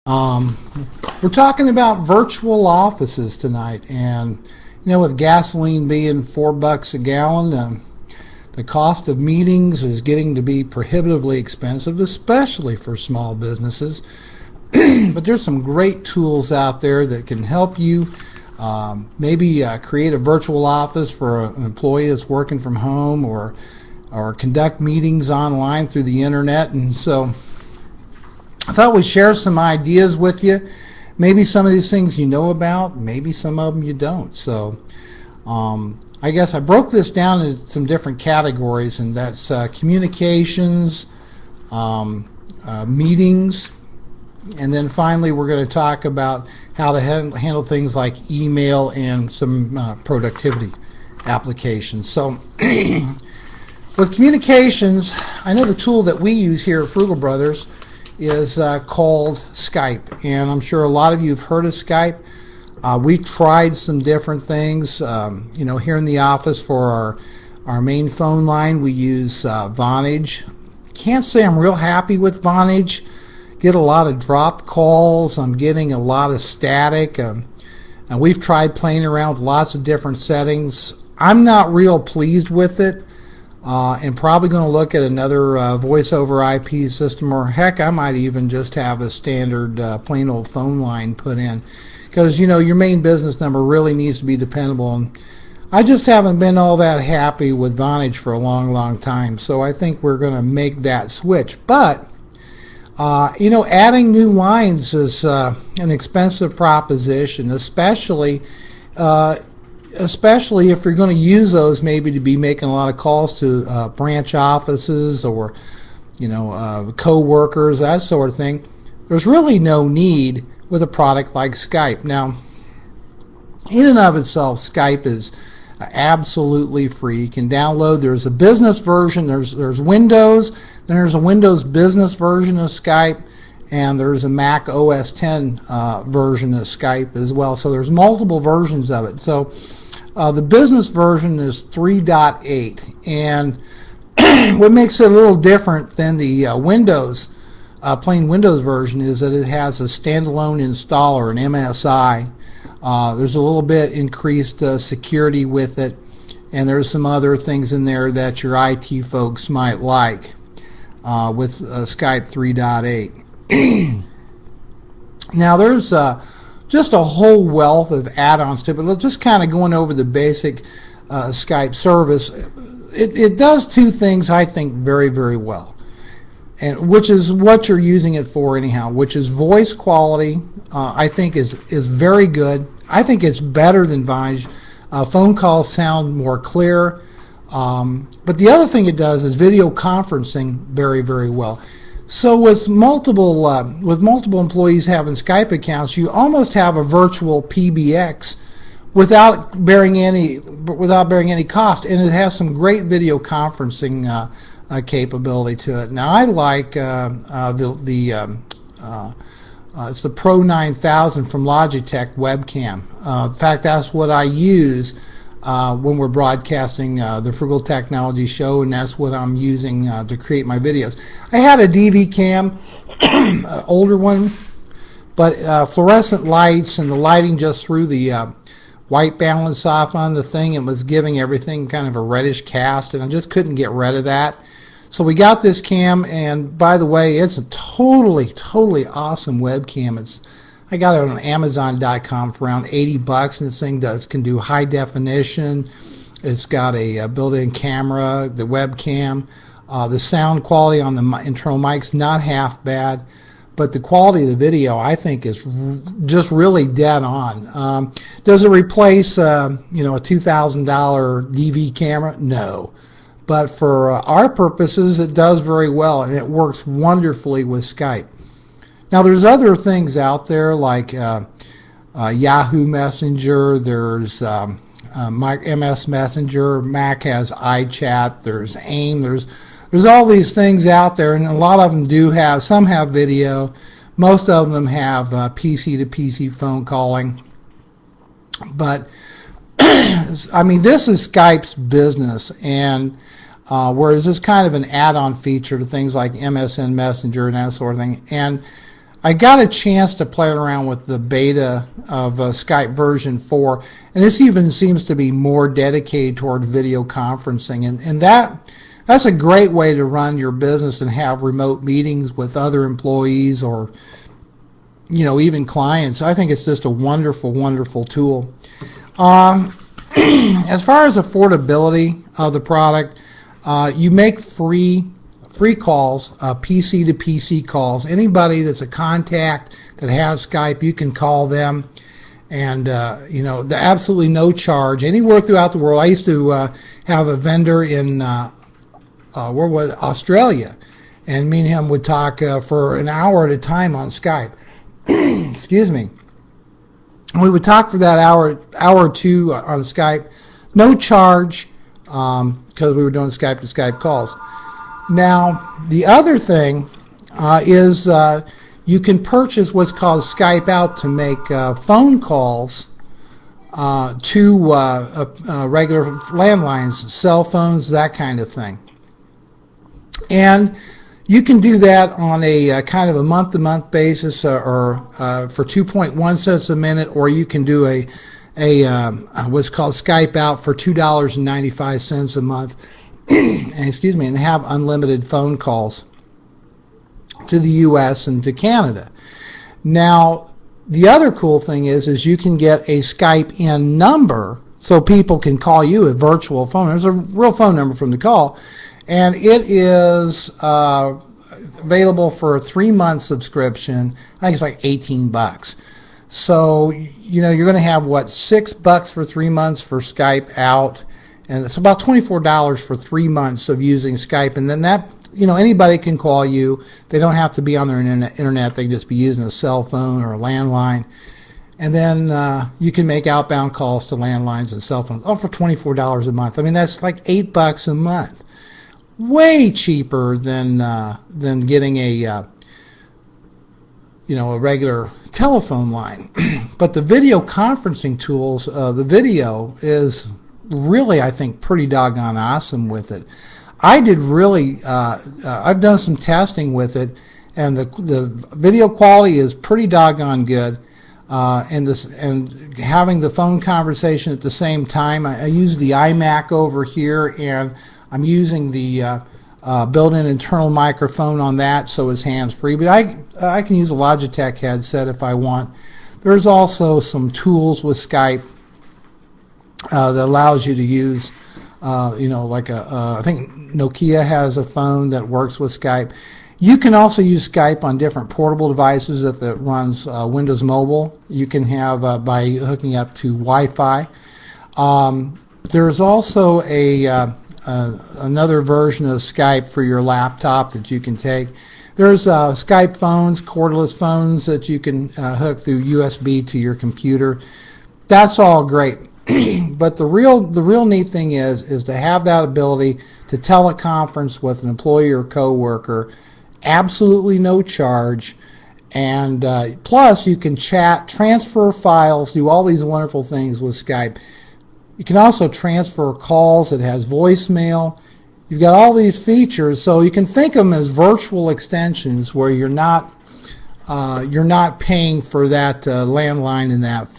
Um, we're talking about virtual offices tonight, and with gasoline being $4 a gallon, the cost of meetings is getting to be prohibitively expensive, especially for small businesses. But there's some great tools out there that can help you maybe create a virtual office for an employee that's working from home, or conduct meetings online through the internet. And so I thought we'd share some ideas with you. Maybe some of these things you know about, maybe some of them you don't. So I guess I broke this down into some different categories, and that's communications, meetings, and then finally we're going to talk about how to handle things like email and some productivity applications. So with communications, I know the tool that we use here at Frugal Brothers is called Skype, and I'm sure a lot of you have heard of Skype. We've tried some different things. Here in the office for our main phone line, we use Vonage. Can't say I'm real happy with Vonage. Get a lot of drop calls. I'm getting a lot of static. And we've tried playing around with lots of different settings. I'm not real pleased with it. And probably going to look at another voice over IP system, or heck, I might even just have a standard plain old phone line put in, because your main business number really needs to be dependable, and I just haven't been all that happy with Vonage for a long time. So I think we're going to make that switch. But adding new lines is an expensive proposition, especially if you're going to use those maybe to be making a lot of calls to branch offices, or co-workers, that sort of thing. There's really no need with a product like Skype. Now, in and of itself, Skype is absolutely free. You can download. There's a business version. There's Windows. Then there's a Windows business version of Skype, and there's a Mac OS 10 version of Skype as well. So there's multiple versions of it. So the business version is 3.8, and what makes it a little different than the plain Windows version is that it has a standalone installer, an MSI. There's a little bit increased security with it, and there's some other things in there that your IT folks might like with Skype 3.8. Now there's just a whole wealth of add-ons to it, but let's just kind of going over the basic Skype service. It does two things I think very well, and which is what you're using it for anyhow, which is voice quality. I think is very good. I think it's better than Vonage. Phone calls sound more clear, but the other thing it does is video conferencing very well. So with multiple employees having Skype accounts, you almost have a virtual PBX without bearing any cost, and it has some great video conferencing capability to it. Now I like it's the Pro 9000 from Logitech webcam. In fact, that's what I use when we're broadcasting the Frugal Technology Show, and that's what I'm using to create my videos. I had a DV cam, older one, but fluorescent lights and the lighting just threw the white balance off on the thing, and was giving everything kind of a reddish cast, and I just couldn't get rid of that. So we got this cam, and by the way, it's a totally awesome webcam. I got it on Amazon.com for around $80, and this thing can do high definition. It's got a built-in camera, the webcam. The sound quality on the internal mic's not half bad, but the quality of the video I think is just really dead on. Does it replace a $2,000 DV camera? No. But for our purposes, it does very well, and it works wonderfully with Skype. Now, there's other things out there like Yahoo Messenger. There's MS Messenger. Mac has iChat. There's AIM. There's all these things out there, and a lot of them some have video. Most of them have PC to PC phone calling. But I mean, this is Skype's business, and whereas this kind of an add-on feature to things like MSN Messenger and that sort of thing. And I got a chance to play around with the beta of Skype version 4, and this even seems to be more dedicated toward video conferencing, and that's a great way to run your business and have remote meetings with other employees or even clients. I think it's just a wonderful, wonderful tool. As far as affordability of the product, you make free calls, PC to PC calls. Anybody that's a contact that has Skype, you can call them, and absolutely no charge anywhere throughout the world. I used to have a vendor in Australia, and me and him would talk for an hour at a time on Skype. Excuse me. We would talk for that hour or two on Skype, no charge, because we were doing Skype to Skype calls. Now, the other thing is you can purchase what's called Skype Out to make phone calls to regular landlines, cell phones, that kind of thing. And you can do that on a kind of a month-to-month basis, or for 2.1 cents a minute, or you can do a what's called Skype Out for $2.95 a month, and have unlimited phone calls to the U.S. and to Canada. Now, the other cool thing is you can get a Skype in number, so people can call you a virtual phone. There's a real phone number from the call. And it is available for a 3-month subscription. I think it's like $18. So, you're going to have, $6 for 3 months for Skype Out. And it's about $24 for 3 months of using Skype. And then that, anybody can call you. They don't have to be on their internet. They can just be using a cell phone or a landline. And then you can make outbound calls to landlines and cell phones. For $24 a month. I mean, that's like $8 a month. Way cheaper than getting a regular telephone line. But the video conferencing tools, the video is really, I think, pretty doggone awesome with it. I did really, I've done some testing with it, and the video quality is pretty doggone good. And having the phone conversation at the same time, I use the iMac over here, and I'm using the built-in internal microphone on that, so it's hands-free. But I can use a Logitech headset if I want. There's also some tools with Skype that allows you to use, like I think Nokia has a phone that works with Skype. You can also use Skype on different portable devices if it runs Windows Mobile. You can have by hooking up to Wi-Fi. There's also another version of Skype for your laptop that you can take. There's Skype phones, cordless phones that you can hook through USB to your computer. That's all great. But the real neat thing is to have that ability to teleconference with an employee or coworker, absolutely no charge, and plus you can chat, transfer files, do all these wonderful things with Skype. You can also transfer calls. It has voicemail. You've got all these features, so you can think of them as virtual extensions where you're not paying for that landline and that phone.